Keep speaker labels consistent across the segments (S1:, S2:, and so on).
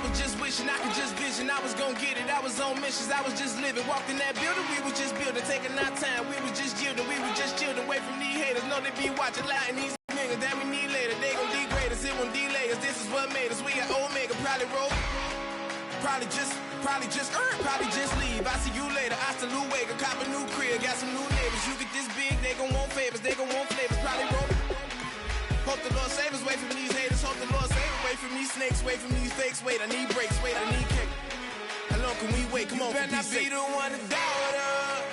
S1: I was just wishing I could just vision. I was gonna get it, I was on missions, I was just living. Walked in that building, we was just building, taking our time. We was just yielding, we was just chilling. Away from these haters, know they be watching loud and these niggas that we need later. They gon' degrade us, it won't delay us. This is what made us. We got Omega, probably roll. Probably just leave. I see you later. I salute Wake, cop a new crib, got some new neighbors. You get this big, they gon' want favors, they gon' want flavors. Probably roll. Hope the Lord save us, wait from these haters. Hope the Lord save us, wait from these snakes, wait from these fakes. Wait, I need breaks, wait, I need kick. How long can we wait? Come on, you better not be the one to doubt us.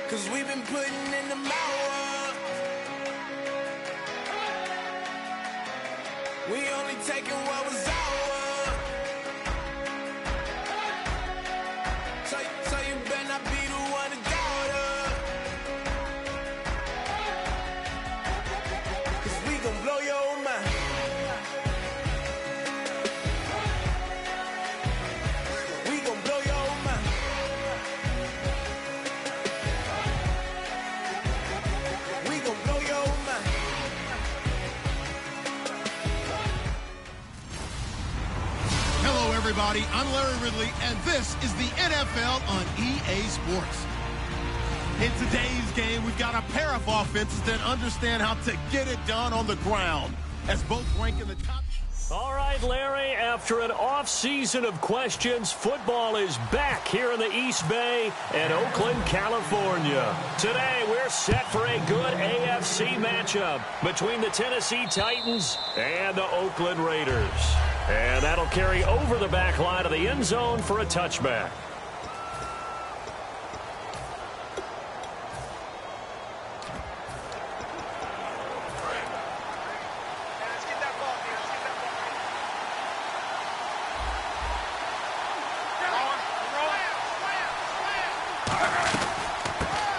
S1: Cause we've been putting in the hour. We only taking what was ours. So you better not be the one to doubt us. Cause we gon' blow your mind. We gon' blow your mind. We gon' blow your mind.
S2: Hello, everybody. I'm Larry Ridley, and this is the NFL on EA Sports. In today's game, we've got a pair of offenses that understand how to get it done on the ground, as both rank in the top.
S3: All right, Larry, after an off-season of questions, football is back here in the East Bay in Oakland, California. Today, we're set for a good AFC matchup between the Tennessee Titans and the Oakland Raiders. And that'll carry over the back line of the end zone for a touchback.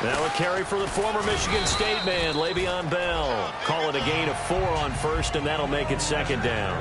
S3: Now a carry for the former Michigan State man, Le'Veon Bell. Call it a gain of 4 on first, and that'll make it second down.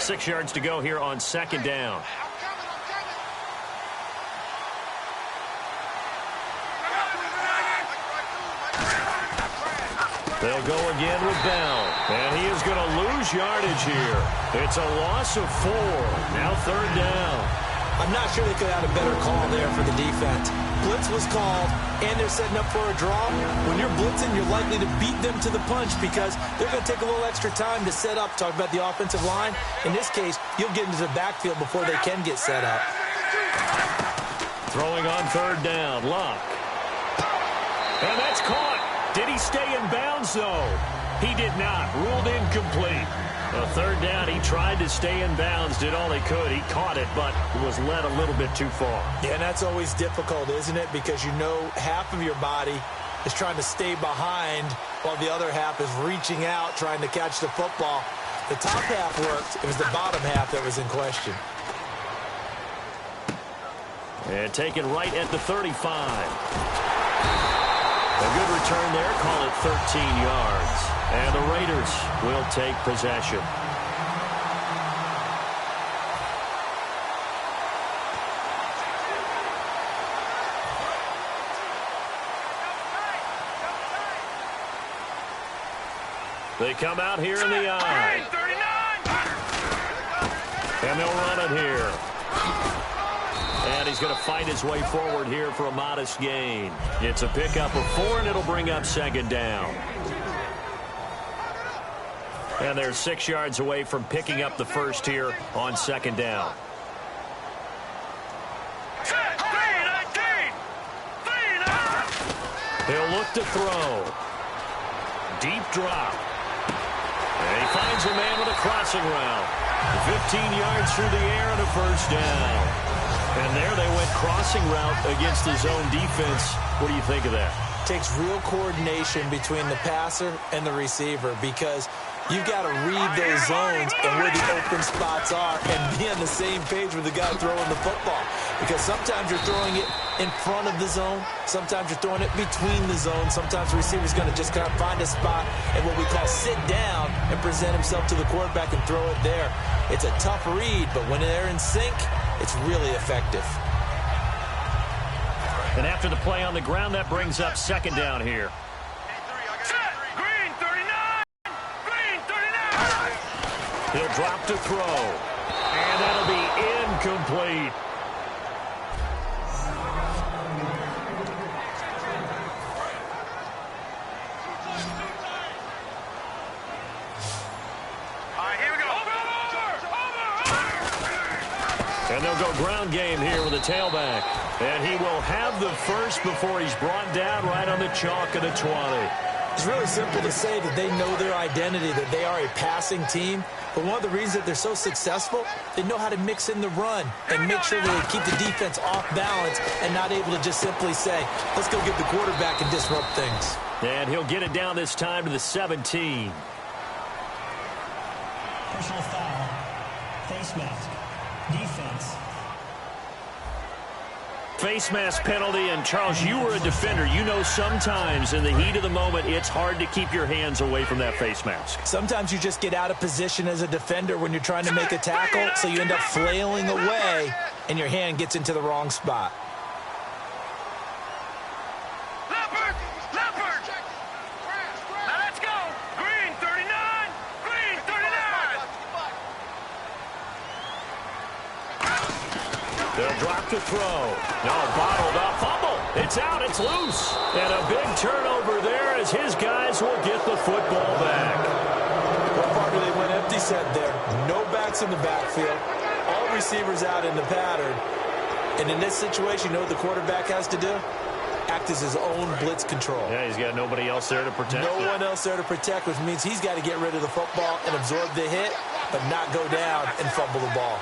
S3: 6 yards to go here on second down. They'll go again with Bell. And he is going to lose yardage here. It's a loss of 4. Now third down.
S4: I'm not sure they could have had a better call there for the defense. Blitz was called, and they're setting up for a draw. When you're blitzing, you're likely to beat them to the punch because they're going to take a little extra time to set up. Talk about the offensive line. In this case, you'll get into the backfield before they can get set up.
S3: Throwing on third down, Luck. And that's caught. Did he stay in bounds, though? He did not. Ruled incomplete. A third down, he tried to stay in bounds, did all he could. He caught it, but was led a little bit too far.
S4: Yeah, and that's always difficult, isn't it? Because you know half of your body is trying to stay behind while the other half is reaching out, trying to catch the football. The top half worked. It was the bottom half that was in question.
S3: And taken right at the 35. A good return there. Call it 13 yards. And the Raiders will take possession. They come out here in the eye. And they'll run it here. And he's going to fight his way forward here for a modest gain. It's a pickup of 4, and it'll bring up second down. And they're 6 yards away from picking up the first here on second down. He'll look to throw. Deep drop. And he finds a man with a crossing route. 15 yards through the air and a first down. And there they went crossing route against his own defense. What do you think of that?
S4: Takes real coordination between the passer and the receiver because you've got to read those zones and where the open spots are and be on the same page with the guy throwing the football. Because sometimes you're throwing it in front of the zone. Sometimes you're throwing it between the zones. Sometimes the receiver's going to just kind of find a spot and what we call sit down and present himself to the quarterback and throw it there. It's a tough read, but when they're in sync, it's really effective.
S3: And after the play on the ground, that brings up second down here.
S1: Green 39! Green 39!
S3: He'll drop to throw. And that'll be incomplete. And they'll go ground game here with a tailback. And he will have the first before he's brought down right on the chalk at a 20.
S4: It's really simple to say that they know their identity, that they are a passing team. But one of the reasons that they're so successful, they know how to mix in the run and make sure that they keep the defense off balance and not able to just simply say, let's go get the quarterback and disrupt things.
S3: And he'll get it down this time to the 17.
S5: Personal foul. Face mask. Defense.
S3: Face mask penalty, and Charles, you were a defender. You know sometimes in the heat of the moment, it's hard to keep your hands away from that face mask.
S4: Sometimes you just get out of position as a defender when you're trying to make a tackle, so you end up flailing away, and your hand gets into the wrong spot.
S1: Leopard! Leopard! Now let's go! Green 39! Green 39!
S3: They'll drop to throw. No, bottled up. Fumble. It's out. It's loose. And a big turnover there as his guys will get the football back.
S4: What part do they went empty set there? No backs in the backfield. All receivers out in the pattern. And in this situation, you know what the quarterback has to do? Act as his own blitz control.
S3: Yeah, he's got nobody else there to protect.
S4: No one else there to protect, which means he's got to get rid of the football and absorb the hit, but not go down and fumble the ball.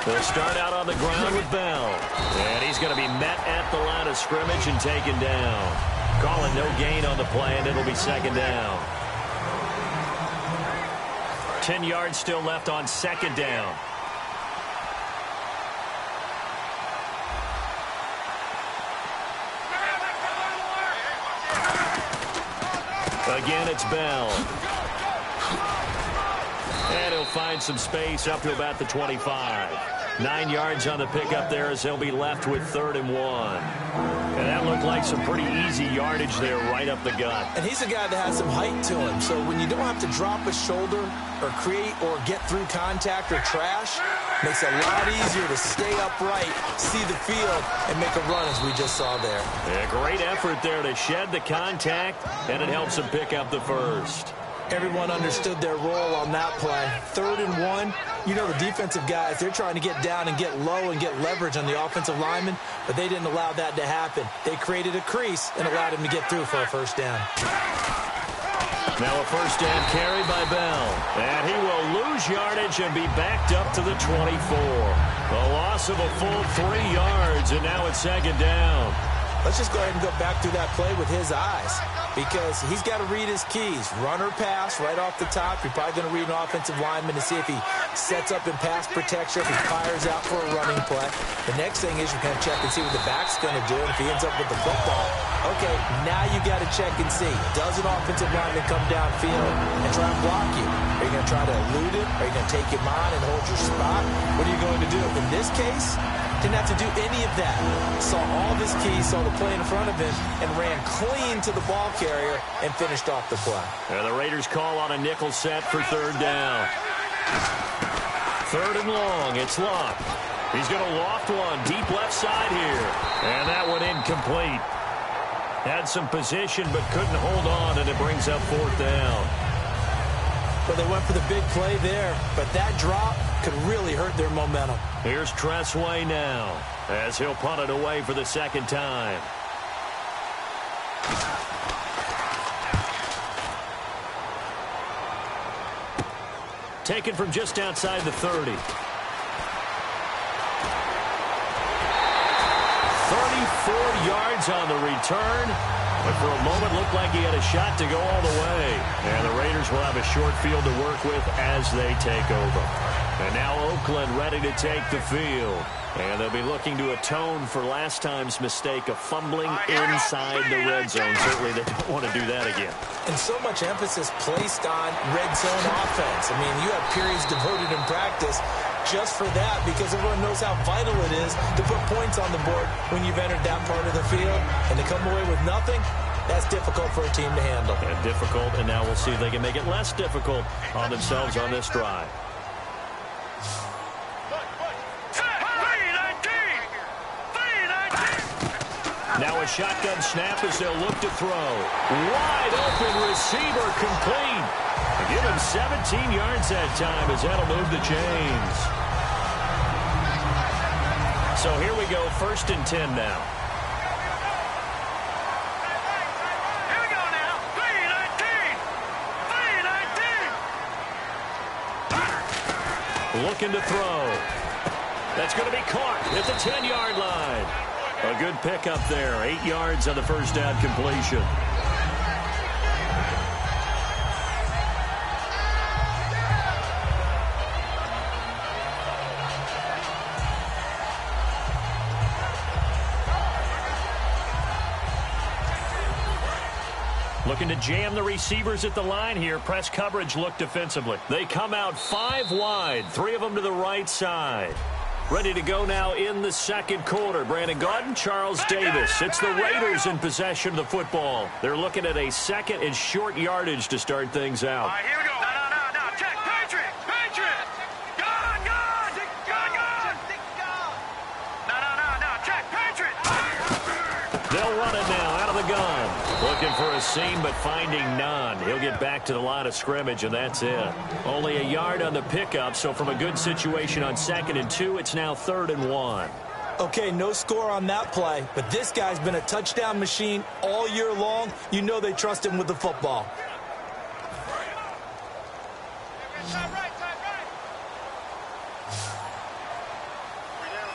S3: They'll start out on the ground with Bell. And he's going to be met at the line of scrimmage and taken down. Calling no gain on the play, and it'll be second down. 10 yards still left on second down. Again, it's Bell. find some space up to about the 25. 9 yards on the pickup there as they'll be left with 3rd and 1. And that looked like some pretty easy yardage there right up the gut.
S4: And he's a guy that has some height to him. So when you don't have to drop a shoulder or create or get through contact or trash, makes it a lot easier to stay upright, see the field, and make a run as we just saw there.
S3: A great effort there to shed the contact, and it helps him pick up the first.
S4: Everyone understood their role on that play. 3rd and 1. You know the defensive guys, they're trying to get down and get low and get leverage on the offensive lineman, but they didn't allow that to happen. They created a crease and allowed him to get through for a first down.
S3: Now a first down carry by Bell. And he will lose yardage and be backed up to the 24. A loss of a full 3 yards, and now it's 2nd down.
S4: Let's just go ahead and go back through that play with his eyes, because he's got to read his keys. Run or pass right off the top. You're probably going to read an offensive lineman to see if he sets up in pass protection, if he fires out for a running play. The next thing is you're going to check and see what the back's going to do, and if he ends up with the football, okay, now you got to check and see. Does an offensive lineman come downfield and try and block you? Are you going to try to elude him? Are you going to take him on and hold your spot? What are you going to do? In this case, didn't have to do any of that. Saw all of his keys, saw the play in front of him, and ran clean to the ball carrier and finished off the play.
S3: And the Raiders call on a nickel set for 3rd down. 3rd and long. It's Luck. He's going to loft one deep left side here. And that one incomplete. Had some position but couldn't hold on, and it brings up 4th down.
S4: But they went for the big play there, but that drop could really hurt their momentum.
S3: Here's Tressway now as he'll punt it away for the 2nd time. Taken from just outside the 30. 34 yards on the return. But for a moment, looked like he had a shot to go all the way. And the Raiders will have a short field to work with as they take over. And now Oakland ready to take the field. And they'll be looking to atone for last time's mistake of fumbling inside the red zone. Certainly they don't want to do that again.
S4: And so much emphasis placed on red zone offense. I mean, you have periods devoted in practice just for that, because everyone knows how vital it is to put points on the board when you've entered that part of the field. And to come away with nothing, that's difficult for a team to handle.
S3: And difficult, and now we'll see if they can make it less difficult on themselves on this drive. Now a shotgun snap as they'll look to throw. Wide open receiver complete. Give him 17 yards that time as that'll move the chains. So here we go, 1st and 10 now.
S1: Here we go now. 3-19.
S3: Looking to throw. That's going to be caught at the 10-yard line. A good pickup there. 8 yards on the first down completion. Looking to jam the receivers at the line here. Press coverage look defensively. They come out 5 wide. 3 of them to the right side. Ready to go now in the 2nd quarter. Brandon Gaudin, Charles Davis. It's the Raiders in possession of the football. They're looking at a 2nd and short yardage to start things out.
S1: All right, here we go. No. Check. Patriot. Gone. No. Check. Patriot.
S3: They'll run it now out of the gun. Looking for a seam, but finding none. He'll get back to the line of scrimmage, and that's it. Only a yard on the pickup, so from a good situation on 2nd and 2, it's now 3rd and 1.
S4: Okay, no score on that play, but this guy's been a touchdown machine all year long. You know they trust him with the football.
S1: Time right.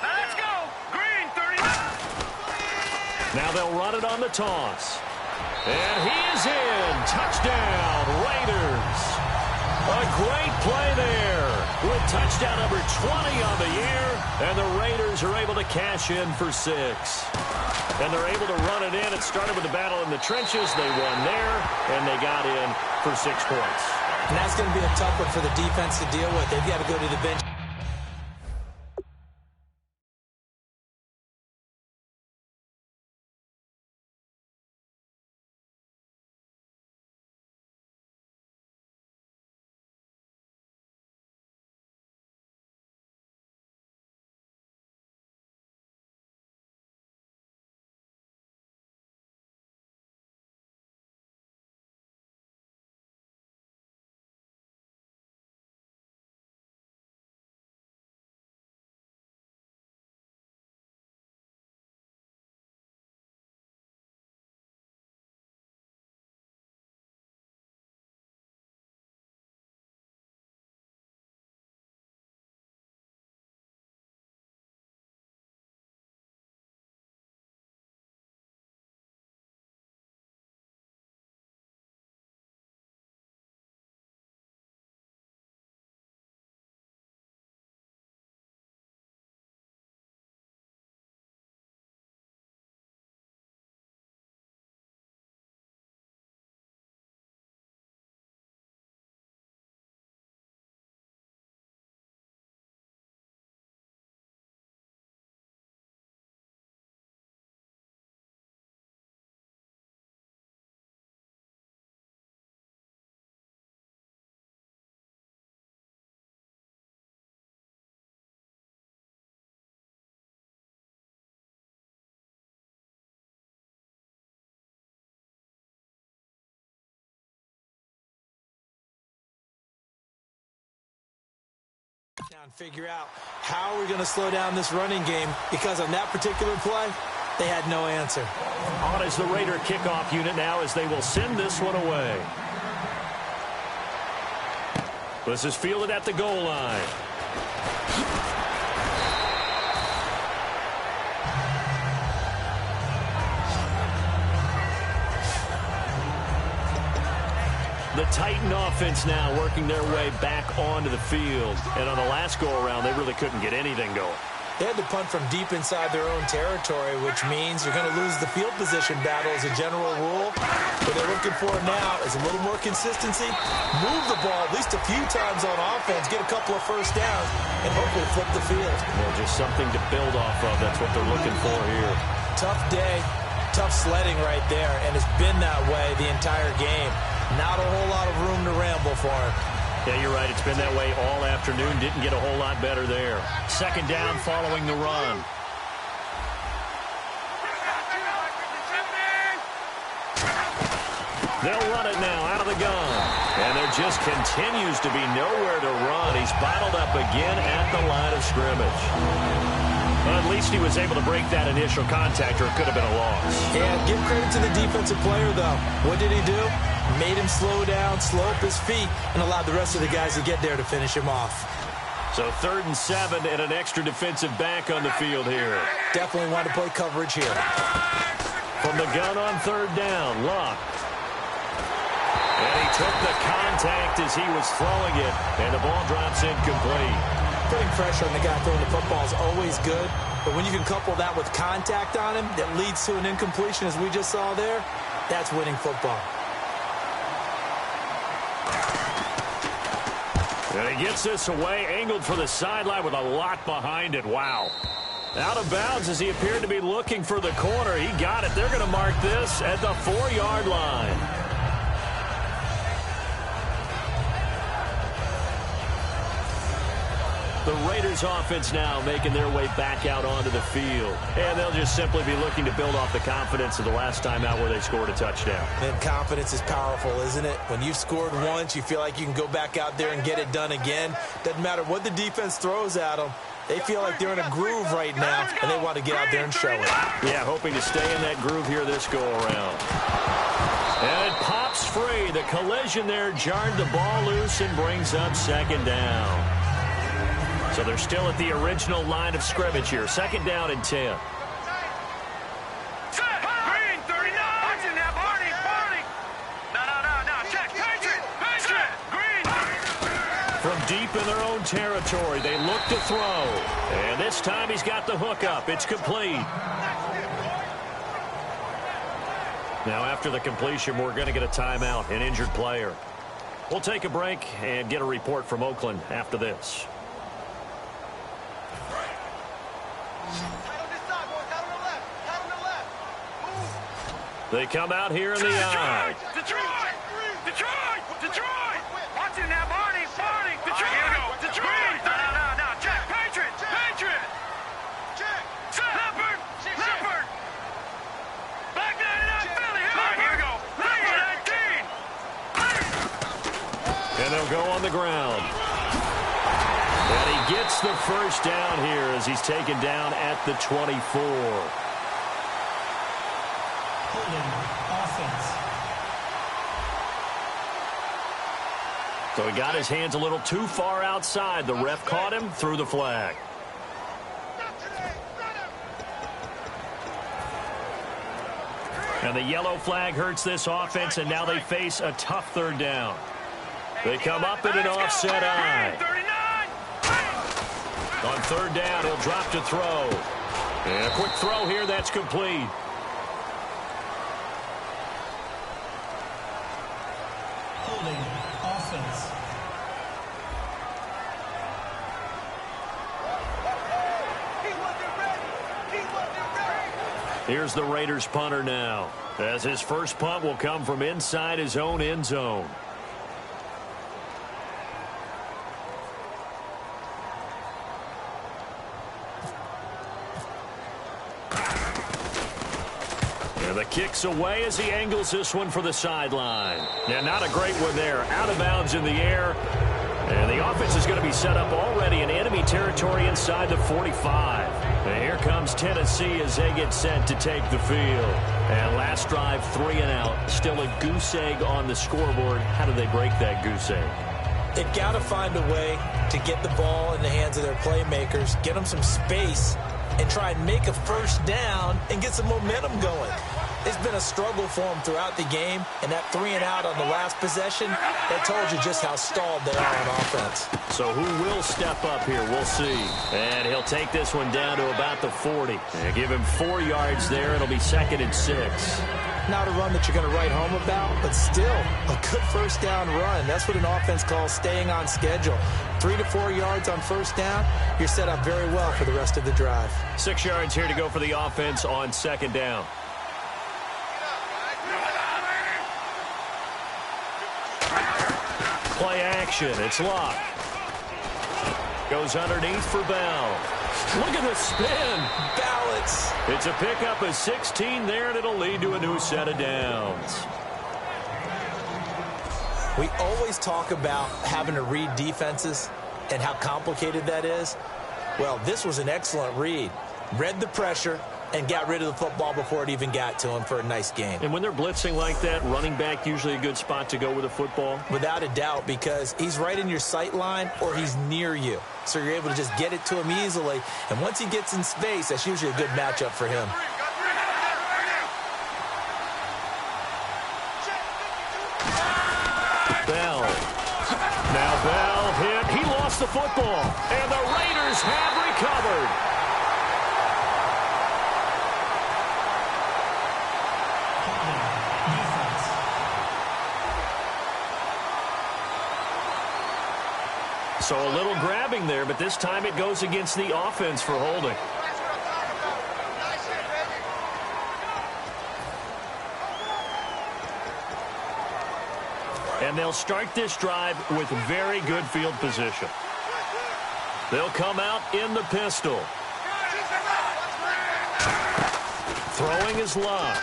S1: Now let's go. Green, 39.
S3: Now they'll run it on the toss. And he is in. Touchdown, Raiders. A great play there with touchdown number 20 on the year. And the Raiders are able to cash in for 6. And they're able to run it in. It started with the battle in the trenches. They won there, and they got in for 6 points.
S4: And that's going to be a tough one for the defense to deal with. They've got to go to the bench. And figure out how we're going to slow down this running game, because on that particular play, they had no answer.
S3: On is the Raider kickoff unit now as they will send this one away. This is fielded at the goal line. The Titan offense now working their way back onto the field. And on the last go-around, they really couldn't get anything going.
S4: They had to punt from deep inside their own territory, which means you're going to lose the field position battle as a general rule. What they're looking for now is a little more consistency, move the ball at least a few times on offense, get a couple of first downs, and hopefully flip the field.
S3: Yeah, just something to build off of. That's what they're looking for here.
S4: Tough day, tough sledding right there, and it's been that way the entire game. Not a whole lot of room to ramble for him.
S3: Yeah, you're right. It's been that way all afternoon. Didn't get a whole lot better there. Second down following the run. They'll run it now out of the gun. And there just continues to be nowhere to run. He's bottled up again at the line of scrimmage. Well, at least he was able to break that initial contact, or it could have been a loss.
S4: Yeah, give credit to the defensive player, though. What did he do? Made him slow down, slow up his feet, and allowed the rest of the guys to get there to finish him off.
S3: So 3rd and 7 and an extra defensive back on the field here.
S4: Definitely want to play coverage here.
S3: From the gun on 3rd down, Luck. And he took the contact as he was throwing it, and the ball drops incomplete.
S4: Putting pressure on the guy throwing the football is always good, but when you can couple that with contact on him that leads to an incompletion, as we just saw there, that's winning football.
S3: And he gets this away, angled for the sideline with a lot behind it. Wow. Out of bounds as he appeared to be looking for the corner. He got it. They're going to mark this at the 4-yard line. The Raiders offense now making their way back out onto the field. And they'll just simply be looking to build off the confidence of the last time out where they scored a touchdown.
S4: And confidence is powerful, isn't it? When you've scored once, you feel like you can go back out there and get it done again. Doesn't matter what the defense throws at them. They feel like they're in a groove right now, and they want to get out there and show it.
S3: Yeah, hoping to stay in that groove here this go-around. And it pops free. The collision there jarred the ball loose and brings up 2nd down. So they're still at the original line of scrimmage here. 2nd down and 10.
S1: Green, 39. Watching that, Barney. No. Check. Green.
S3: From deep in their own territory, they look to throw. And this time he's got the hook up. It's complete. Now after the completion, we're going to get a timeout, an injured player. We'll take a break and get a report from Oakland after this. They come out here in the eye.
S6: Detroit! Detroit! Detroit! Watch it now, Barney! Barney! Detroit! Here we go! Detroit! No. Check! Patriot! Patriot! Check! Leopard! Leopard! Back 99 Philly! Here we go! Number 19!
S3: And they'll go on the ground. And he gets the first down here as he's taken down at the 24.
S5: Offense.
S3: So he got his hands a little too far outside. The ref caught him, threw the flag. And the yellow flag hurts this offense, and now they face a tough third down. They come up in an offset eye. On third down, he'll drop to throw. And a quick throw here, that's complete.
S5: Offense.
S3: Here's the Raiders punter now, as his first punt will come from inside his own end zone. And the kick's away as he angles this one for the sideline. Yeah, not a great one there. Out of bounds in the air. And the offense is going to be set up already in enemy territory inside the 45. And here comes Tennessee as they get set to take the field. And last drive, 3 and out. Still a goose egg on the scoreboard. How do they break that goose egg?
S4: They've got to find a way to get the ball in the hands of their playmakers, get them some space, and try and make a first down and get some momentum going. It's been a struggle for them throughout the game, and that 3 and out on the last possession, that told you just how stalled they are on offense.
S3: So who will step up here? We'll see. And he'll take this one down to about the 40. And give him 4 yards there. It'll be 2nd and 6.
S4: Not a run that you're going to write home about, but still a good first down run. That's what an offense calls staying on schedule. 3 to 4 yards on first down, you're set up very well for the rest of the drive.
S3: 6 yards here to go for the offense on 2nd down. Play action. It's Locke. Goes underneath for Bell. Look at the spin.
S4: Balance.
S3: It's a pickup of 16 there, and it'll lead to a new set of downs.
S4: We always talk about having to read defenses and how complicated that is. Well, this was an excellent read. Read the pressure and got rid of the football before it even got to him for a nice gain.
S3: And when they're blitzing like that, running back usually a good spot to go with a football?
S4: Without a doubt, because he's right in your sight line or he's near you. So you're able to just get it to him easily. And once he gets in space, that's usually a good matchup for him.
S3: Bell. Now Bell hit. He lost the football. And the Raiders have recovered. So a little grabbing there, but this time it goes against the offense for holding. And they'll start this drive with very good field position. They'll come out in the pistol. Throwing his Locke.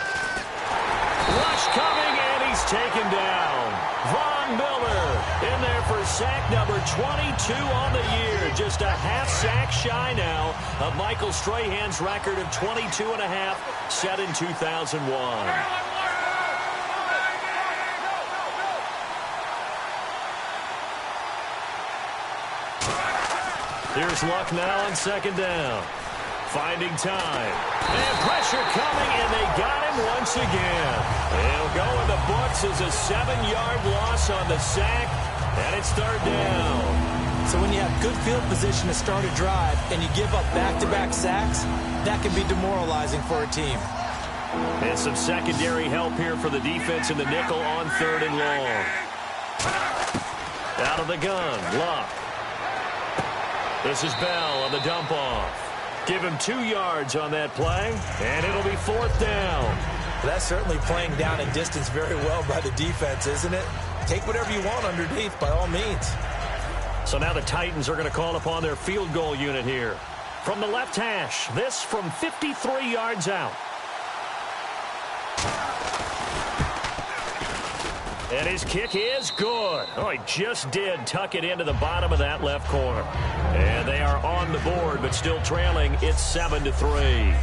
S3: Rush coming, and he's taken down. Von Miller in there for sack number 22 on the year. Just a half sack shy now of Michael Strahan's record of 22 and a half set in 2001. Here's Luck now on 2nd down. Finding time. And pressure coming, and they got him once again. He'll go in the books as a 7-yard loss on the sack, and it's 3rd down.
S4: So when you have good field position to start a drive and you give up back-to-back sacks, that can be demoralizing for a team.
S3: And some secondary help here for the defense in the nickel on 3rd and long. Out of the gun, Luck. This is Bell on the dump off. Give him 2 yards on that play, and it'll be 4th down.
S4: That's certainly playing down a distance very well by the defense, isn't it? Take whatever you want underneath, by all means.
S3: So now the Titans are going to call upon their field goal unit here. From the left hash, this from 53 yards out. And his kick is good. Oh, he just did tuck it into the bottom of that left corner. And they are on the board, but still trailing. It's 7-3.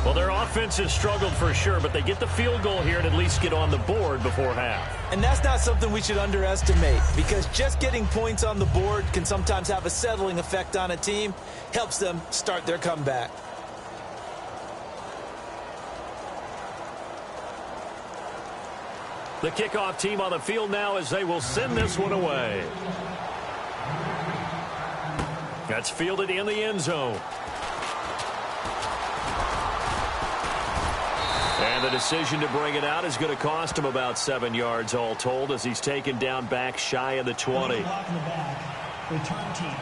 S3: Well, their offense has struggled for sure, but they get the field goal here and at least get on the board before half.
S4: And that's not something we should underestimate, because just getting points on the board can sometimes have a settling effect on a team. Helps them start their comeback.
S3: The kickoff team on the field now as they will send this one away. That's fielded in the end zone. And the decision to bring it out is going to cost him about 7 yards all told, as he's taken down back shy of the 20.
S5: Block in the back. Return team.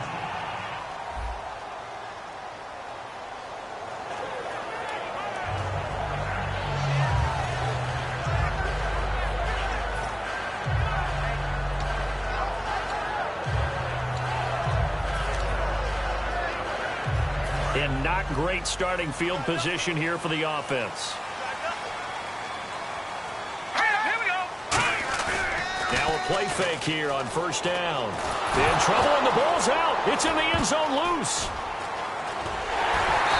S3: And not great starting field position here for the offense. Now a play fake here on 1st down. In trouble, and the ball's out. It's in the end zone loose.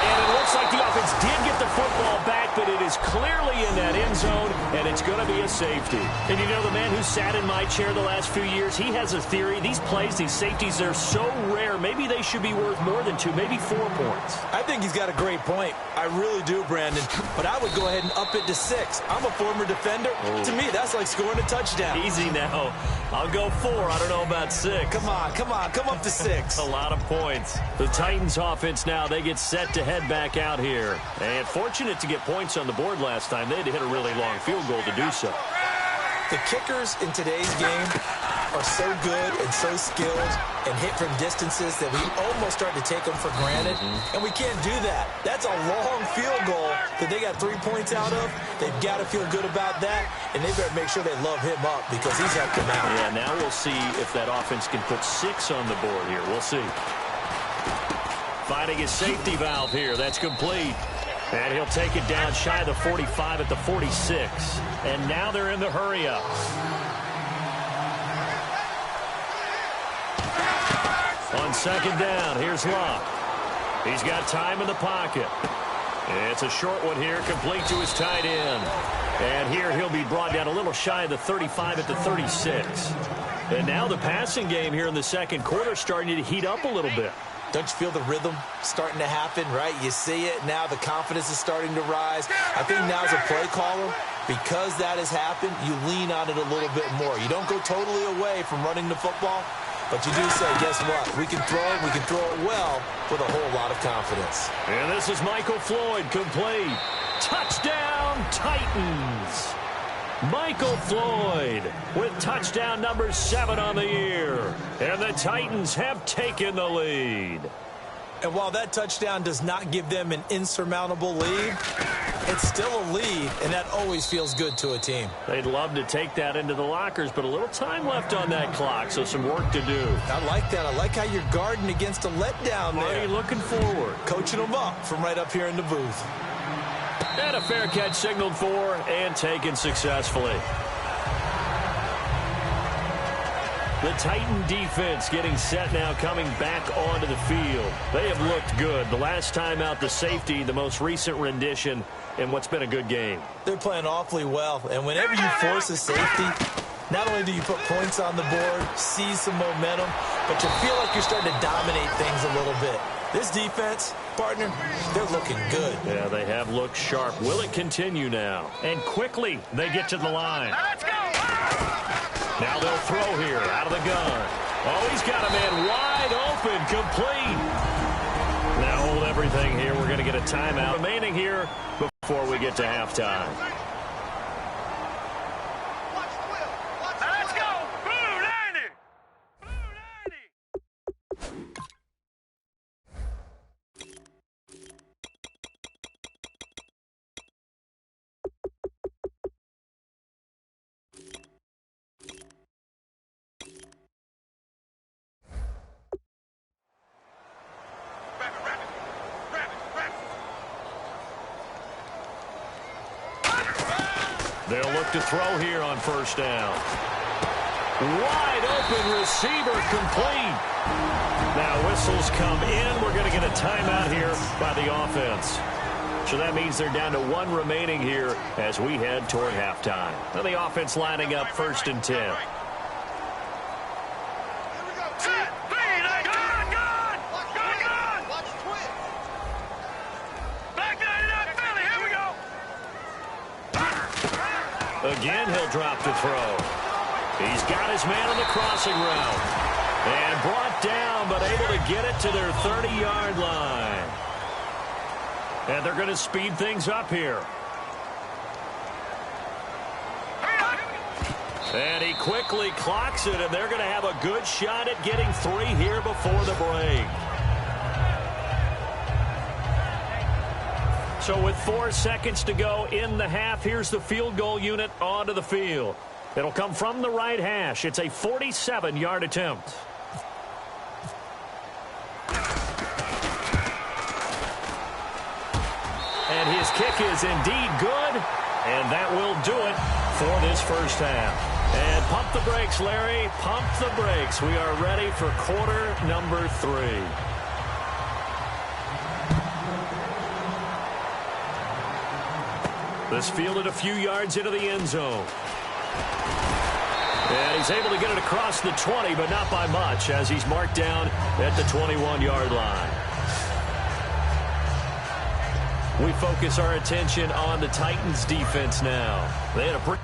S3: And it looks like the offense did get the football back, but it is clearly in that end zone, and it's going to be a safety. And you know, the man who sat in my chair the last few years, he has a theory. These plays, these safeties, they're so rare. Maybe they should be worth more than 2, maybe 4 points.
S4: I think he's got a great point. I really do, Brandon. But I would go ahead and up it to 6. I'm a former defender. Oh. To me, that's like scoring a touchdown.
S3: Easy now. I'll go 4. I don't know about 6.
S4: Come on. Come up to 6.
S3: A lot of points. The Titans offense now, they get set to head back out here. And fortunate to get points on the board last time. They had to hit a really long field goal to do so.
S4: The kickers in today's game are so good and so skilled and hit from distances that we almost start to take them for granted. And we can't do that. That's a long field goal that they got 3 points out of. They've got to feel good about that, and they better make sure they love him up because he's helped them out.
S3: Yeah, now we'll see if that offense can put 6 on the board here. We'll see. Finding his safety valve here. That's complete. And he'll take it down shy of the 45 at the 46. And now they're in the hurry up. On 2nd down, here's Luck. He's got time in the pocket. It's a short one here, complete to his tight end. And here he'll be brought down a little shy of the 35 at the 36. And now the passing game here in the second quarter starting to heat up a little bit.
S4: Don't you feel the rhythm starting to happen, right? You see it now. The confidence is starting to rise. I think now as a play caller, because that has happened, you lean on it a little bit more. You don't go totally away from running the football, but you do say, guess what? We can throw it well with a whole lot of confidence.
S3: And this is Michael Floyd, complete. Touchdown, Titans. Michael Floyd with touchdown number 7 on the year. And the Titans have taken the lead.
S4: And while that touchdown does not give them an insurmountable lead, it's still a lead, and that always feels good to a team.
S3: They'd love to take that into the lockers, but a little time left on that clock, so some work to do.
S4: I like that. I like how you're guarding against a letdown there.
S3: Already looking forward.
S4: Coaching them up from right up here in the booth.
S3: And a fair catch signaled for and taken successfully. The Titan defense getting set now, coming back onto the field. They have looked good. The last time out, the safety, the most recent rendition in what's been a good game.
S4: They're playing awfully well. And whenever you force a safety, not only do you put points on the board, seize some momentum, but you feel like you're starting to dominate things a little bit. This defense, partner, they're looking good.
S3: Yeah, they have looked sharp. Will it continue now? And quickly, they get to the line.
S6: Let's go!
S3: Now they'll throw here, out of the gun. Oh, he's got a man wide open, complete. Now hold everything here. We're going to get a timeout remaining here before we get to halftime.
S6: Let's go! Blue 90!
S3: They'll look to throw here on first down. Wide open receiver complete. Now whistles come in. We're going to get a timeout here by the offense. So that means they're down to 1 remaining here as we head toward halftime. Now the offense lining up 1st and 10. Again, he'll drop to throw. He's got his man on the crossing route. And brought down, but able to get it to their 30-yard line. And they're going to speed things up here. And he quickly clocks it, and they're going to have a good shot at getting 3 here before the break. So with 4 seconds to go in the half, here's the field goal unit onto the field. It'll come from the right hash. It's a 47-yard attempt. And his kick is indeed good, and that will do it for this first half. And pump the brakes, Larry. Pump the brakes. We are ready for quarter number 3. This fielded a few yards into the end zone. And he's able to get it across the 20, but not by much, as he's marked down at the 21-yard line. We focus our attention on the Titans' defense now. They had a pretty...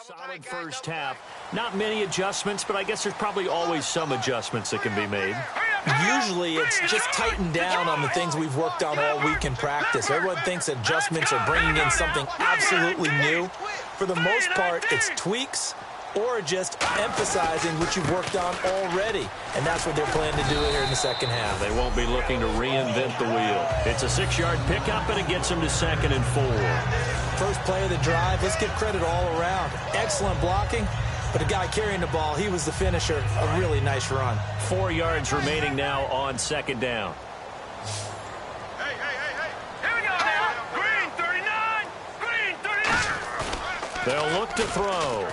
S3: solid first half. Not many adjustments, but I guess there's probably always some adjustments that can be made.
S4: Usually it's just tightened down on the things we've worked on all week in practice. Everyone thinks adjustments are bringing in something absolutely new. For the most part, it's tweaks or just emphasizing what you've worked on already. And that's what they're planning to do here in the second half.
S3: They won't be looking to reinvent the wheel. It's a 6-yard pickup, and it gets them to 2nd and 4.
S4: First play of the drive, let's give credit all around. Excellent blocking, but the guy carrying the ball, he was the finisher. A really nice run.
S3: 4 yards remaining now on 2nd down.
S6: Hey. Here we go now. Green 39. Green 39.
S3: They'll look to throw.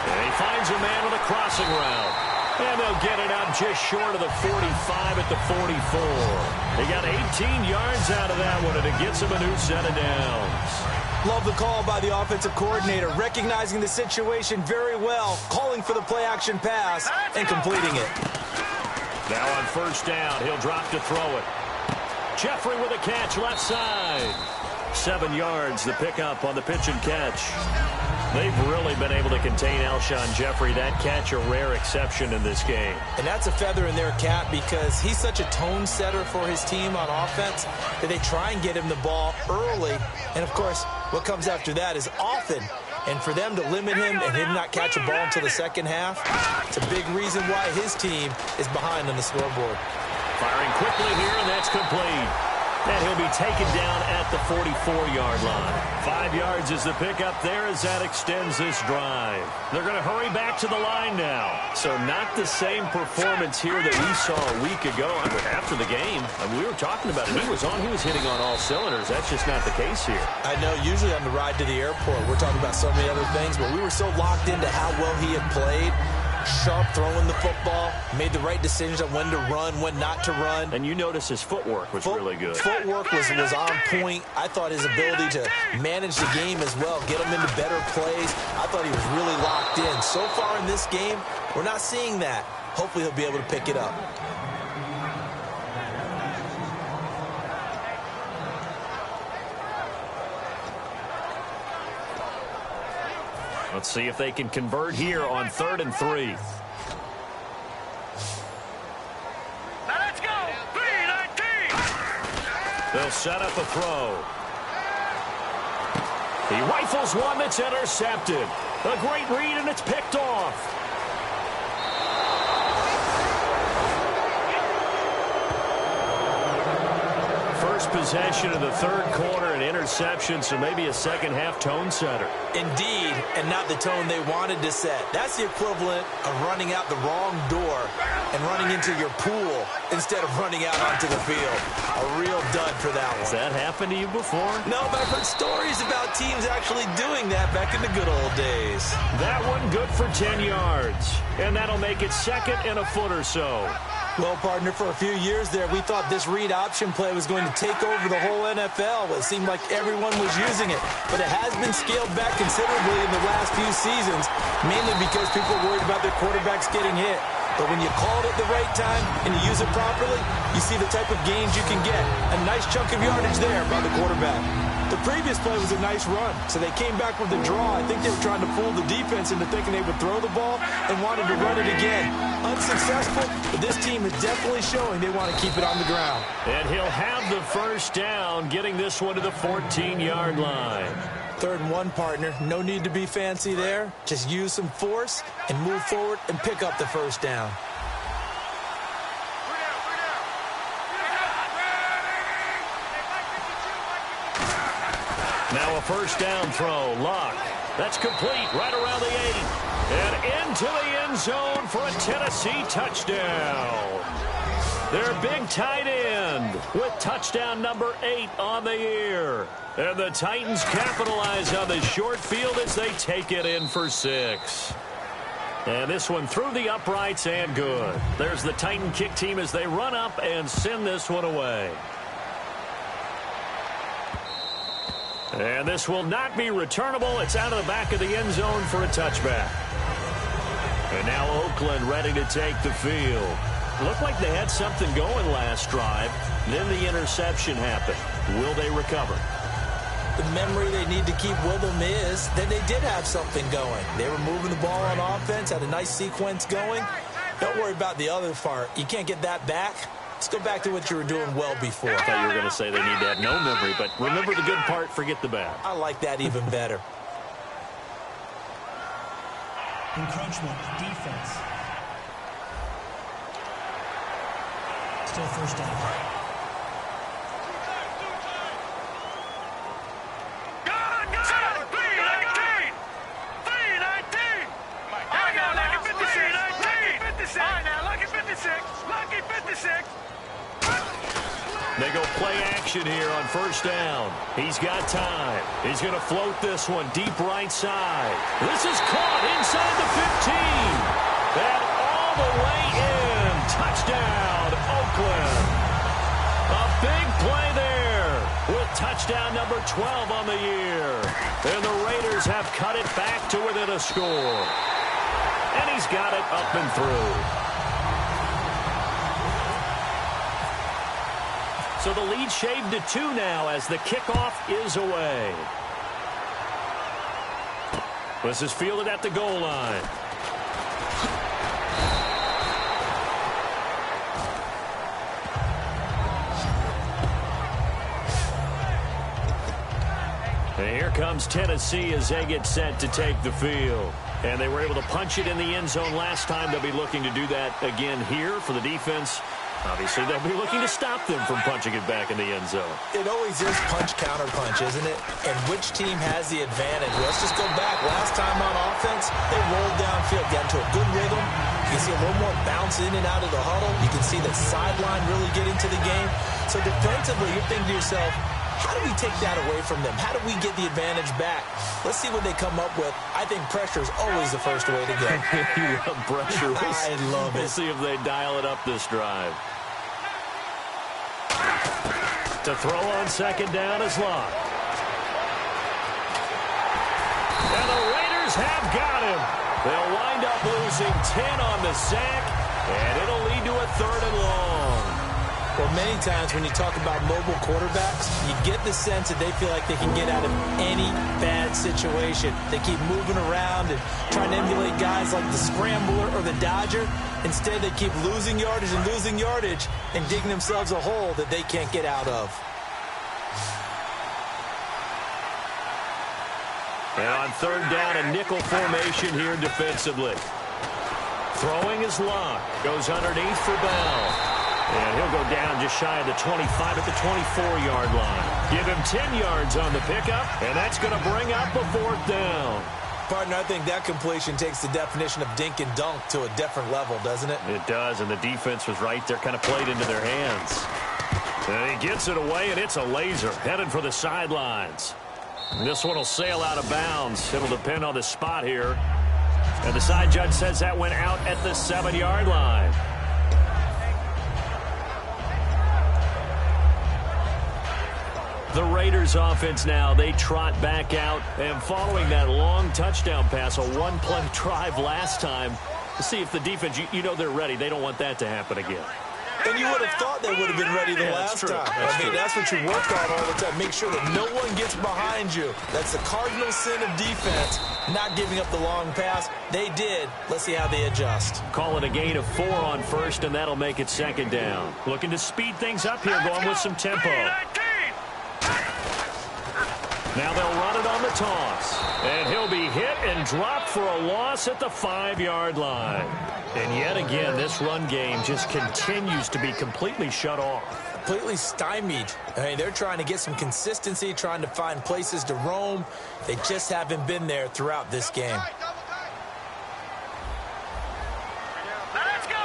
S3: And he finds a man on the crossing route. And they'll get it out just short of the 45 at the 44. They got 18 yards out of that one, and it gets them a new set of downs.
S4: Love the call by the offensive coordinator, recognizing the situation very well, calling for the play-action pass and completing it.
S3: Now on first down, he'll drop to throw it. Jeffrey with a catch left side. 7 yards, the pickup on the pitch and catch. They've really been able to contain Alshon Jeffrey. That catch a rare exception in this game.
S4: And that's a feather in their cap because he's such a tone setter for his team on offense that they try and get him the ball early. And, of course, what comes after that is often. And for them to limit him and him not catch a ball until the second half, it's a big reason why his team is behind on the scoreboard.
S3: Firing quickly here, and that's complete. And he'll be taken down at the 44-yard line. 5 yards is the pickup there as that extends this drive. They're going to hurry back to the line now. So not the same performance here that we saw a week ago after the game. We were talking about it. He was hitting on all cylinders. That's just not the case here.
S4: I know usually on the ride to the airport we're talking about so many other things, but we were so locked into how well he had played. Sharp throwing the football, made the right decisions on when to run, when not to run.
S3: And you notice his footwork was really good.
S4: Footwork was on point. I thought his ability to manage the game as well, get him into better plays, I thought he was really locked in. So far in this game, we're not seeing that. Hopefully he'll be able to pick it up.
S3: Let's see if they can convert here on 3rd and 3.
S6: Now let's go. 3-19.
S3: They'll set up a throw. He rifles one that's intercepted. A great read, and it's picked off. First possession of the third quarter, an interception, so maybe a second-half tone setter.
S4: Indeed, and not the tone they wanted to set. That's the equivalent of running out the wrong door and running into your pool instead of running out onto the field. A real dud for that one.
S3: Has that happened to you before?
S4: No, but I've heard stories about teams actually doing that back in the good old days.
S3: That one good for 10 yards, and that'll make it second and a foot or so.
S4: Well, partner, for a few years there, we thought this read option play was going to take over the whole NFL. It seemed like everyone was using it, but it has been scaled back considerably in the last few seasons, mainly because people are worried about their quarterbacks getting hit. But when you call it at the right time and you use it properly, you see the type of gains you can get. A nice chunk of yardage there by the quarterback. The previous play was a nice run, so they came back with a draw. I think they were trying to fool the defense into thinking they would throw the ball and wanted to run it again. Unsuccessful, but this team is definitely showing they want to keep it on the ground.
S3: And he'll have the first down, getting this one to the 14-yard line.
S4: 3rd and 1, partner. No need to be fancy there. Just use some force and move forward and pick up the first down.
S3: Now a first down throw. Luck. That's complete right around the 8. And into the end zone for a Tennessee touchdown. Their big tight end with touchdown number 8 on the year. And the Titans capitalize on the short field as they take it in for 6. And this one through the uprights and good. There's the Titan kick team as they run up and send this one away. And this will not be returnable. It's out of the back of the end zone for a touchback. And now Oakland ready to take the field. Looked like they had something going last drive. Then the interception happened. Will they recover?
S4: The memory they need to keep with them is that they did have something going. They were moving the ball on offense, had a nice sequence going. Don't worry about the other part. You can't get that back. Let's go back to what you were doing well before.
S3: I thought you were going to say they need to have no memory, but remember the good part, forget the bad.
S4: I like that even better.
S5: Encroachment, defense. Still first down.
S3: They go play action here on first down. He's got time. He's going to float this one deep right side. This is caught inside the 15. And all the way in. Touchdown, Oakland. A big play there with touchdown number 12 on the year. And the Raiders have cut it back to within a score. And he's got it up and through. So the lead shaved to 2 now as the kickoff is away. This is fielded at the goal line. And here comes Tennessee as they get set to take the field. And they were able to punch it in the end zone last time. They'll be looking to do that again here for the defense. Obviously, they'll be looking to stop them from punching it back in the end zone.
S4: It always is punch-counter-punch, isn't it? And which team has the advantage? Let's just go back. Last time on offense, they rolled downfield, got into a good rhythm. You can see a little more bounce in and out of the huddle. You can see the sideline really getting to the game. So defensively, you're thinking to yourself, how do we take that away from them? How do we get the advantage back? Let's see what they come up with. I think pressure is always the first way to go.
S3: You love pressure.
S4: I love it.
S3: We'll see if they dial it up this drive. To throw on second down is Luck. And the Raiders have got him. They'll wind up losing 10 on the sack, and it'll lead to a 3rd and long.
S4: Well, many times when you talk about mobile quarterbacks, you get the sense that they feel like they can get out of any bad situation. They keep moving around and trying to emulate guys like the Scrambler or the Dodger. Instead, they keep losing yardage and digging themselves a hole that they can't get out of.
S3: And on third down, a nickel formation here defensively. Throwing is Luck. Goes underneath for Bell. And he'll go down just shy of the 25 at the 24-yard line. Give him 10 yards on the pickup, and that's going to bring up a fourth down.
S4: Partner, I think that completion takes the definition of dink and dunk to a different level, doesn't it?
S3: It does, and the defense was right there, kind of played into their hands. And he gets it away, and it's a laser, headed for the sidelines. And this one will sail out of bounds. It'll depend on the spot here. And the side judge says that went out at the 7-yard line. The Raiders offense now, they trot back out. And following that long touchdown pass, a one-play drive last time, to see if the defense, you know they're ready. They don't want that to happen again.
S4: And you would have thought they would have been ready the last time. That's what you work on all the time. Make sure that no one gets behind you. That's the cardinal sin of defense, not giving up the long pass. They did. Let's see how they adjust.
S3: Call it a gain of 4 on first, and that'll make it second down. Looking to speed things up here, going with some tempo. Now they'll run it on the toss. And he'll be hit and dropped for a loss at the 5-yard line. And yet again, this run game just continues to be completely shut off.
S4: Completely stymied. I mean, they're trying to get some consistency, trying to find places to roam. They just haven't been there throughout this game.
S6: Let's go!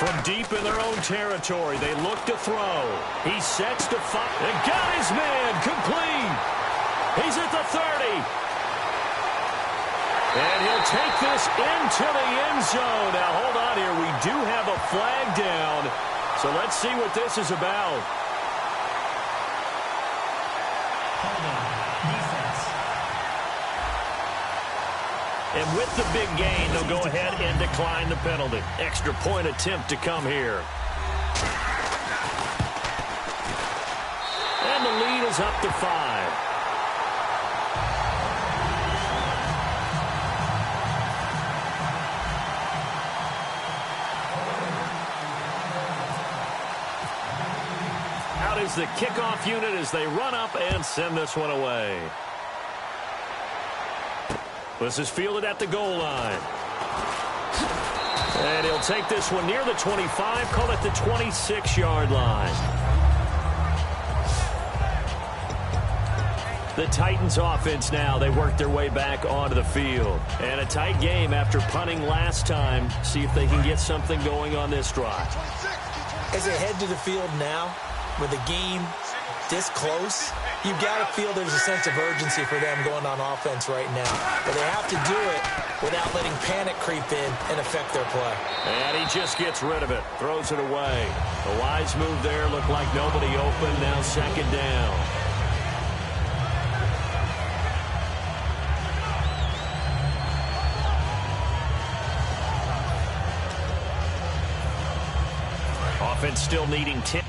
S3: From deep in their own territory, they look to throw. He sets to fire and got his man complete. He's at the 30. And he'll take this into the end zone. Now, hold on here. We do have a flag down. So let's see what this is about. And with the big gain, they'll go ahead and decline the penalty. Extra point attempt to come here. And the lead is up to 5. Out is the kickoff unit as they run up and send this one away. This is fielded at the goal line. And he'll take this one near the 25, call it the 26-yard line. The Titans offense now, they work their way back onto the field. And a tight game after punting last time. See if they can get something going on this drive.
S4: As they head to the field now, with the game this close, you've got to feel there's a sense of urgency for them going on offense right now. But they have to do it without letting panic creep in and affect their play.
S3: And he just gets rid of it, throws it away. A wise move there, looked like nobody open, now second down. Offense still needing 10.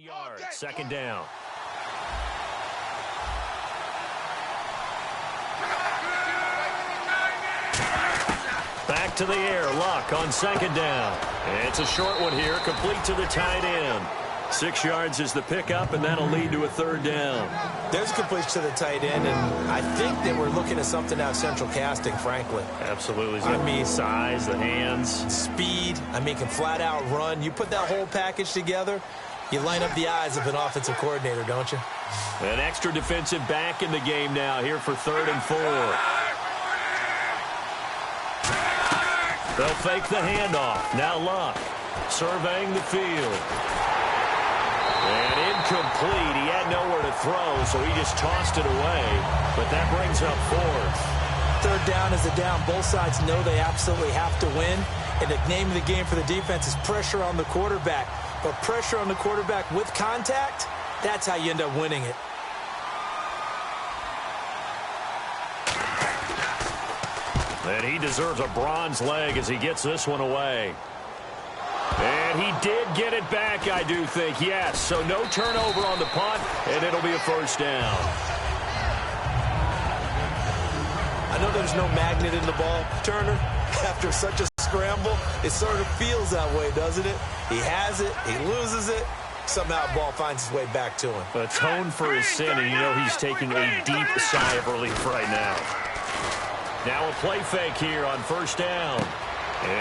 S3: Yards, second down. Back to the air, Luck on second down. It's a short one here, complete to the tight end. 6 yards is the pickup, and that'll lead to a third down.
S4: There's a completion to the tight end, and I think that we're looking at something out of central casting, frankly.
S3: Absolutely. I mean, size, the hands.
S4: Speed, can flat out run. You put that whole package together, you line up the eyes of an offensive coordinator, don't you?
S3: An extra defensive back in the game now here for 3rd and 4. They'll fake the handoff. Now Luck surveying the field. And incomplete. He had nowhere to throw, so he just tossed it away. But that brings up 4th.
S4: Third down is a down. Both sides know they absolutely have to win. And the name of the game for the defense is pressure on the quarterback. But pressure on the quarterback with contact, that's how you end up winning it.
S3: And he deserves a bronze leg as he gets this one away. And And he did get it back, I do think, yes. So no turnover on the punt, and it'll be a first down.
S4: I know there's no magnet in the ball, Turner. After such a scramble, it sort of feels that way, doesn't it? He has it, he loses it. Somehow the ball finds its way back to him.
S3: Atone for his sin, and you know he's taking a deep sigh of relief right now. Now a play fake here on first down.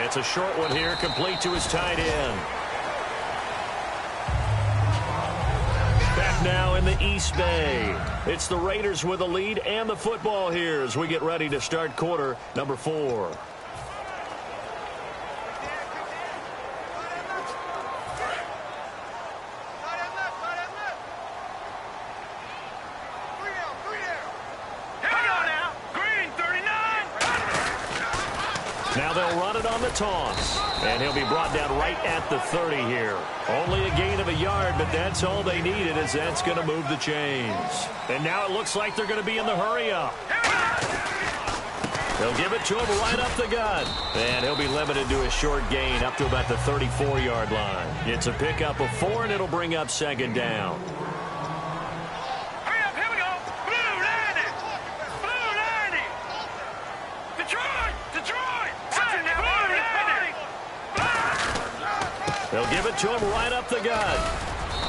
S3: It's a short one here, complete to his tight end. Back now in the East Bay. It's the Raiders with the lead and the football here as we get ready to start quarter number 4. Now they'll run it on the toss, and he'll be brought down right at the 30 here. Only a gain of a yard, but that's all they needed, as that's going to move the chains. And now it looks like they're going to be in the hurry-up. They'll give it to him right up the gut, and he'll be limited to a short gain up to about the 34-yard line. It's a pickup of 4, and it'll bring up second down. They'll give it to him right up the gut.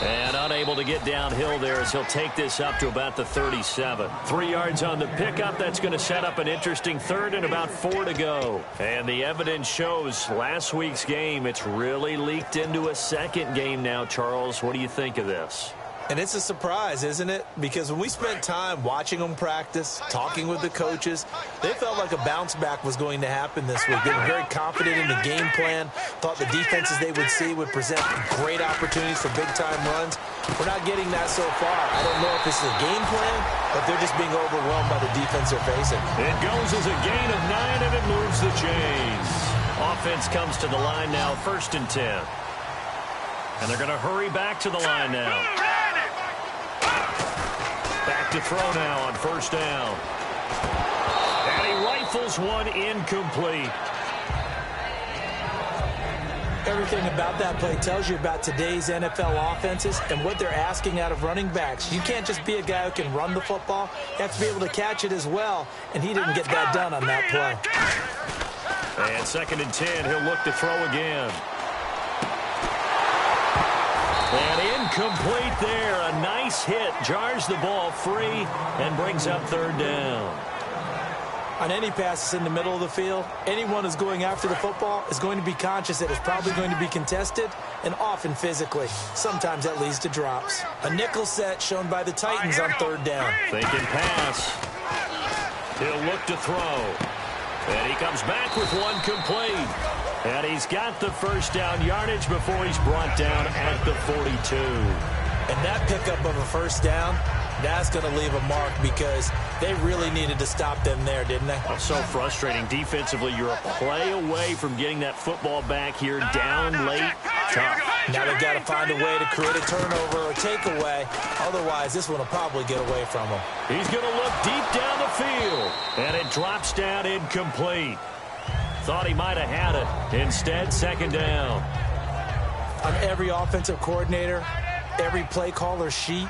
S3: And unable to get downhill there as he'll take this up to about the 37. 3 yards on the pickup. That's going to set up an interesting third and about 4 to go. And the evidence shows last week's game, it's really leaked into a second game now, Charles. What do you think of this?
S4: And it's a surprise, isn't it? Because when we spent time watching them practice, talking with the coaches, they felt like a bounce back was going to happen this week. They were very confident in the game plan, thought the defenses they would see would present great opportunities for big-time runs. We're not getting that so far. I don't know if this is a game plan, but they're just being overwhelmed by the defense they're facing.
S3: It goes as a gain of 9, and it moves the chains. Offense comes to the line now, 1st and 10. And they're going to hurry back to the line now. Back to throw now on first down. And he rifles one incomplete.
S5: Everything about that play tells you about today's NFL offenses and what they're asking out of running backs. You can't just be a guy who can run the football. You have to be able to catch it as well, and he didn't get that done on that play.
S3: And 2nd and 10, he'll look to throw again. And incomplete there. A nice hit. Jars the ball free and brings up 3rd down.
S5: On any passes in the middle of the field, anyone who's going after the football is going to be conscious that it's probably going to be contested and often physically. Sometimes that leads to drops. A nickel set shown by the Titans on 3rd down.
S3: Thinking pass. He'll look to throw. And he comes back with one complete. And he's got the first down yardage before he's brought down at the 42.
S4: And that pickup of a first down, that's going to leave a mark because they really needed to stop them there, didn't they?
S3: Oh, so frustrating. Defensively, you're a play away from getting that football back here down late. Tough.
S4: Now they've got to find a way to create a turnover or takeaway. Otherwise, this one will probably get away from them.
S3: He's going to look deep down the field. And it drops down incomplete. Thought he might have had it. Instead, 2nd down.
S5: On every offensive coordinator, every play caller sheet,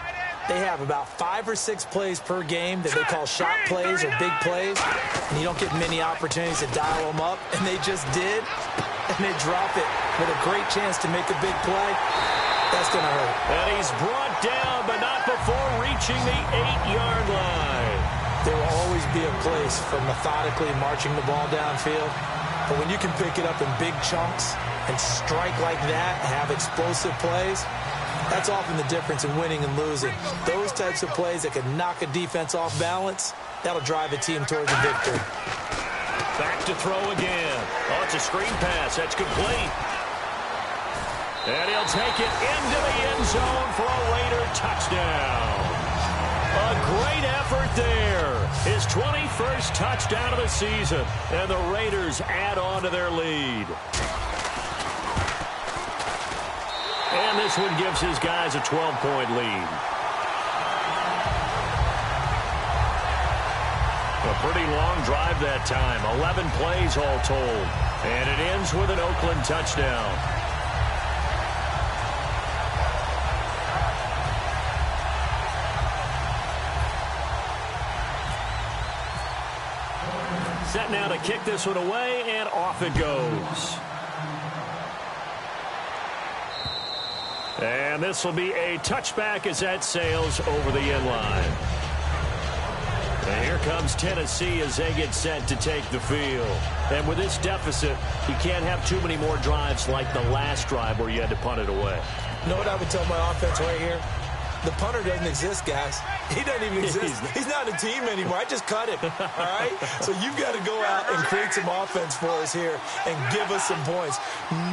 S5: they have about 5 or 6 plays per game that they call shot plays or big plays. And you don't get many opportunities to dial them up. And they just did. And they drop it with a great chance to make a big play. That's going to hurt.
S3: And he's brought down, but not before reaching the 8-yard line.
S5: There will always be a place for methodically marching the ball downfield. But when you can pick it up in big chunks and strike like that, have explosive plays, that's often the difference in winning and losing. Those types of plays that can knock a defense off balance, that'll drive a team towards a victory.
S3: Back to throw again. Oh, it's a screen pass. That's complete. And he'll take it into the end zone for a Raider touchdown. A great effort there. His 21st touchdown of the season. And the Raiders add on to their lead. And this one gives his guys a 12-point lead. A pretty long drive that time. 11 plays all told. And it ends with an Oakland touchdown. Set now to kick this one away, and off it goes. And this will be a touchback as that sails over the end line. And here comes Tennessee as they get set to take the field. And with this deficit, you can't have too many more drives like the last drive where you had to punt it away.
S5: You know what I would tell my offense right here? The punter doesn't exist, guys. He doesn't even exist. He's not a team anymore. I just cut him, all right? So you've got to go out and create some offense for us here and give us some points.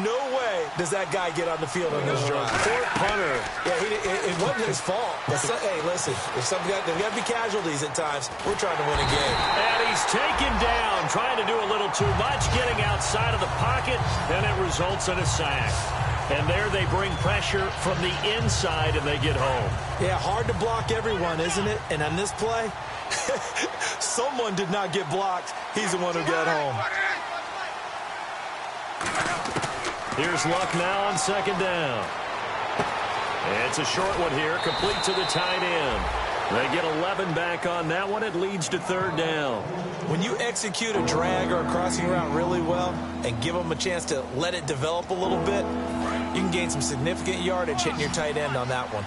S5: No way does that guy get on the field on this drive.
S3: Poor punter.
S5: Yeah, it wasn't his fault. Hey, listen, there's got to be casualties at times. We're trying to win a game.
S3: And he's taken down, trying to do a little too much, getting outside of the pocket, and it results in a sack. And there they bring pressure from the inside, and they get home.
S5: Yeah, hard to block everyone, isn't it? And on this play, someone did not get blocked. He's the one who got home.
S3: Here's Luck now on second down. It's a short one here, complete to the tight end. They get 11 back on that one. It leads to third down.
S5: When you execute a drag or a crossing route really well and give them a chance to let it develop a little bit, you can gain some significant yardage hitting your tight end on that one.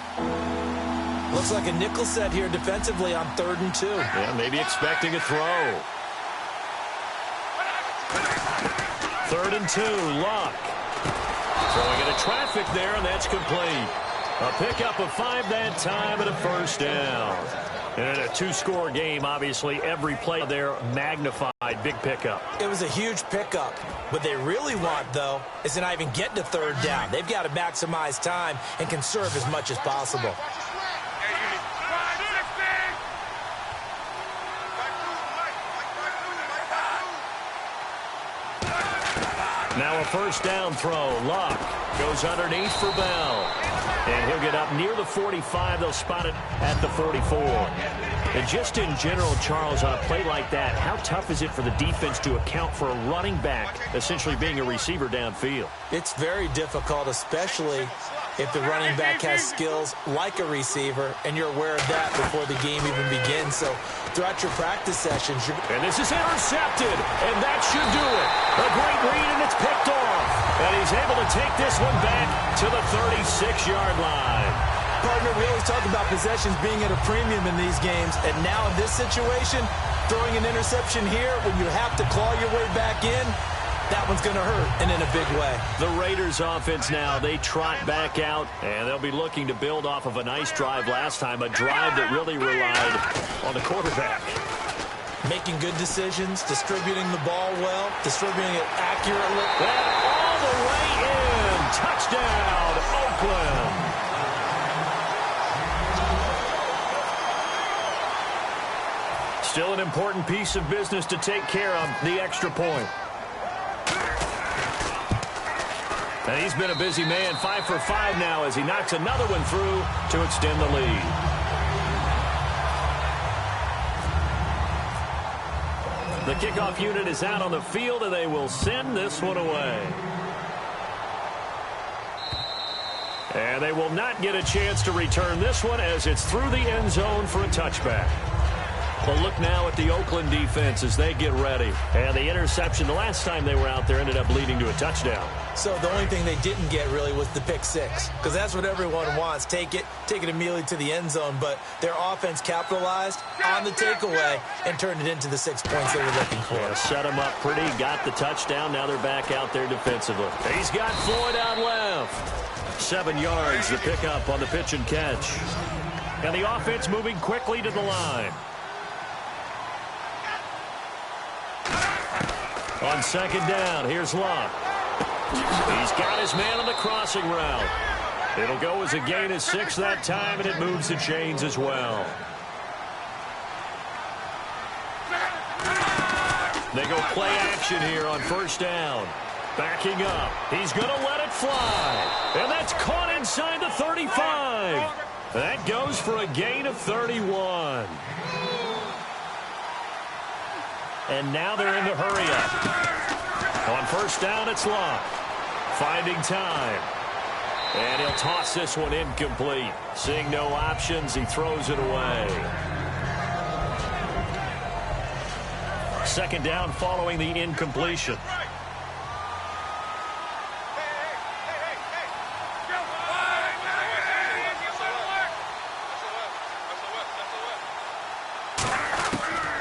S5: Looks like a nickel set here defensively on 3rd and 2.
S3: Yeah, maybe expecting a throw. 3rd and 2, Luck. Throwing into traffic there, and that's complete. A pickup of 5 that time and a first down. And in a 2-score game, obviously, every play there magnified. Big pickup.
S5: It was a huge pickup. What they really want, though, is to not even get to 3rd down. They've got to maximize time and conserve as much as possible.
S3: Now a first down throw. Luck goes underneath for Bell. And he'll get up near the 45. They'll spot it at the 44. And just in general, Charles, on a play like that, how tough is it for the defense to account for a running back essentially being a receiver downfield?
S5: It's very difficult, especially if the running back has skills like a receiver, and you're aware of that before the game even begins. So throughout your practice sessions,
S3: and this is intercepted, and that should do it. A great read, and it's picked off. And he's able to take this one back to the 36-yard line.
S5: Partner, we always talk about possessions being at a premium in these games, and now in this situation, throwing an interception here when you have to claw your way back in, that one's going to hurt, and in a big way.
S3: The Raiders offense now, they trot back out, and they'll be looking to build off of a nice drive last time, a drive that really relied on the quarterback.
S5: Making good decisions, distributing the ball well, distributing it accurately.
S3: And all the way in. Touchdown, Oakland. Still an important piece of business to take care of, the extra point. And he's been a busy man, 5 for 5 now as he knocks another one through to extend the lead. The kickoff unit is out on the field, and they will send this one away. And they will not get a chance to return this one as it's through the end zone for a touchback. But look now at the Oakland defense as they get ready. And the interception the last time they were out there ended up leading to a touchdown.
S5: So the only thing they didn't get really was the pick six, because that's what everyone wants. Take it immediately to the end zone. But their offense capitalized on the takeaway and turned it into the 6 points they were looking for.
S3: Yeah, set them up pretty, got the touchdown. Now they're back out there defensively. He's got Floyd out left. 7 yards, the pickup on the pitch and catch. And the offense moving quickly to the line. On second down, here's Luck. He's got his man on the crossing route. It'll go as a gain of 6 that time, and it moves the chains as well. They go play action here on first down. Backing up. He's going to let it fly. And that's caught inside the 35. That goes for a gain of 31. And now they're in the hurry up. On first down, it's Luck. Finding time. And he'll toss this one incomplete. Seeing no options, he throws it away. Second down following the incompletion.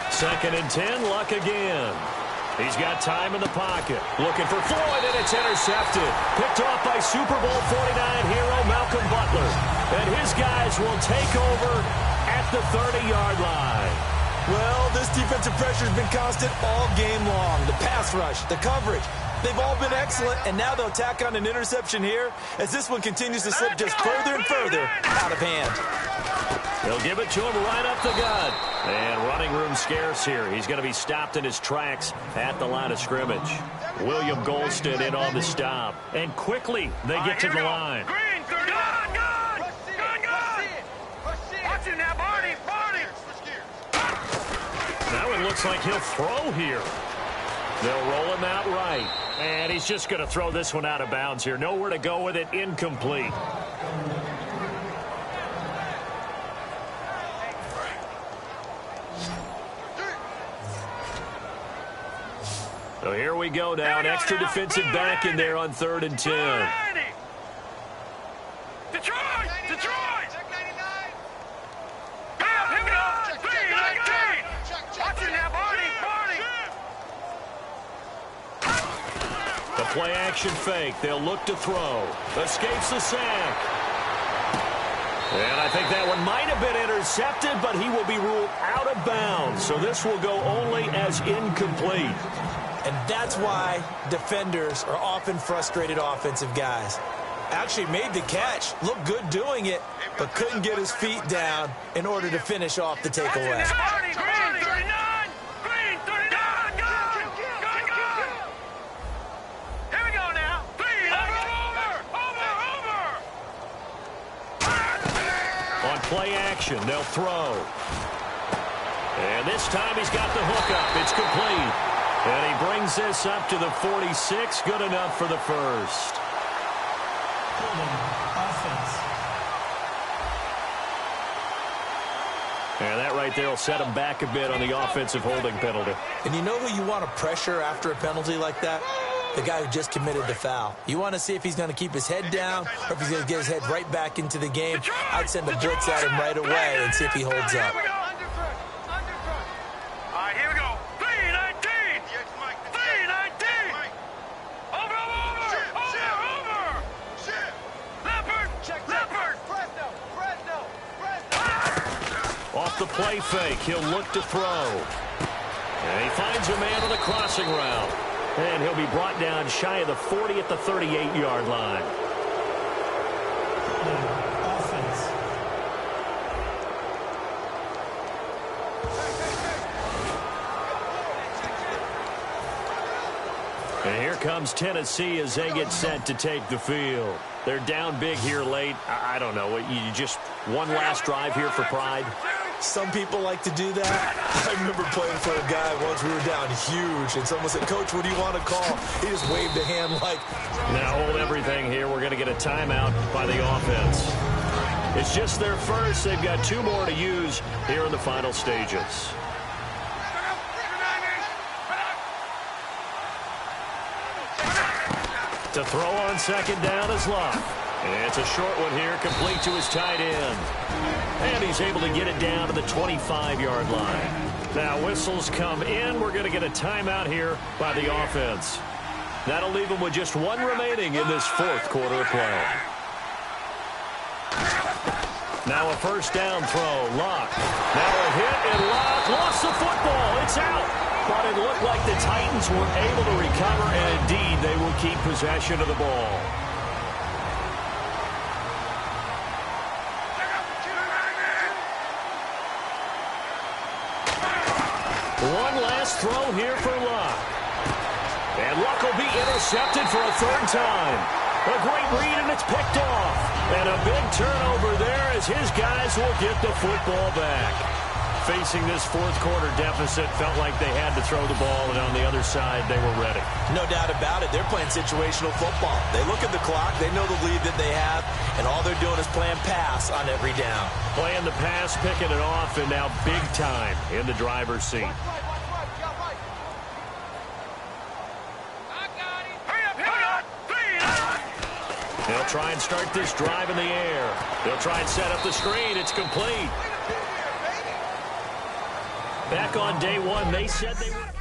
S3: Second and 10, Luck again. He's got time in the pocket. Looking for Floyd, and it's intercepted. Picked off by Super Bowl 49 hero Malcolm Butler. And his guys will take over at the 30-yard line.
S5: Well, this defensive pressure has been constant all game long. The pass rush, the coverage, they've all been excellent, and now they'll tack on an interception here as this one continues to slip just further and further out of hand.
S3: They'll give it to him right up the gut. And running room scarce here. He's going to be stopped in his tracks at the line of scrimmage. William Golston in on the stop. And quickly they get to the line.
S6: Green, gun! Watch it now, Barney!
S3: Now it looks like he'll throw here. They'll roll him out right. And he's just going to throw this one out of bounds here. Nowhere to go with it. Incomplete. So here we go now. An extra defensive back in there on 3rd and 10.
S6: Detroit! Here we go! 3-19! Watch it now, Barney!
S3: The play action fake. They'll look to throw. Escapes the sack. And I think that one might have been intercepted, but he will be ruled out of bounds. So this will go only as incomplete.
S5: And that's why defenders are often frustrated offensive guys. Actually made the catch, looked good doing it, but couldn't get his feet down in order to finish off the takeaway.
S6: Green, 39! Green, 39! Gun! Here we go now. 3, over!
S3: On play action, they'll throw. And this time he's got the hook up. It's complete. And he brings this up to the 46. Good enough for the first. And that right there will set him back a bit on the offensive holding penalty.
S5: And you know who you want to pressure after a penalty like that? The guy who just committed the foul. You want to see if he's going to keep his head down or if he's going to get his head right back into the game. I'd send a blitz at him right away and see if he holds up.
S3: Off the play fake, he'll look to throw. And he finds a man on the crossing route. And he'll be brought down shy of the 40 at the 38-yard line. And here comes Tennessee as they get set to take the field. They're down big here late. I don't know. You just one last drive here for pride?
S5: Some people like to do that. I remember playing for a guy once. We were down huge, and someone said, "Coach, what do you want to call?" He just waved a hand like...
S3: Now hold everything here. We're going to get a timeout by the offense. It's just their first. They've got 2 more to use here in the final stages. To throw on second down is Luck. And it's a short one here, complete to his tight end. And he's able to get it down to the 25-yard line. Now whistles come in. We're going to get a timeout here by the offense. That'll leave them with just 1 remaining in this 4th quarter of play. Now a first down throw. Luck. Now a hit, and Luck lost the football. It's out. But it looked like the Titans were able to recover, and indeed they will keep possession of the ball. One last throw here for Luck. And Luck will be intercepted for a 3rd time. A great read, and it's picked off. And a big turnover there as his guys will get the football back. Facing this 4th quarter deficit, felt like they had to throw the ball, and on the other side, they were ready.
S5: No doubt about it. They're playing situational football. They look at the clock. They know the lead that they have, and all they're doing is playing pass on every down.
S3: Playing the pass, picking it off, and now big time in the driver's seat. try and start this drive in the air. They'll try and set up the screen. It's complete. Back on day one, they said they were...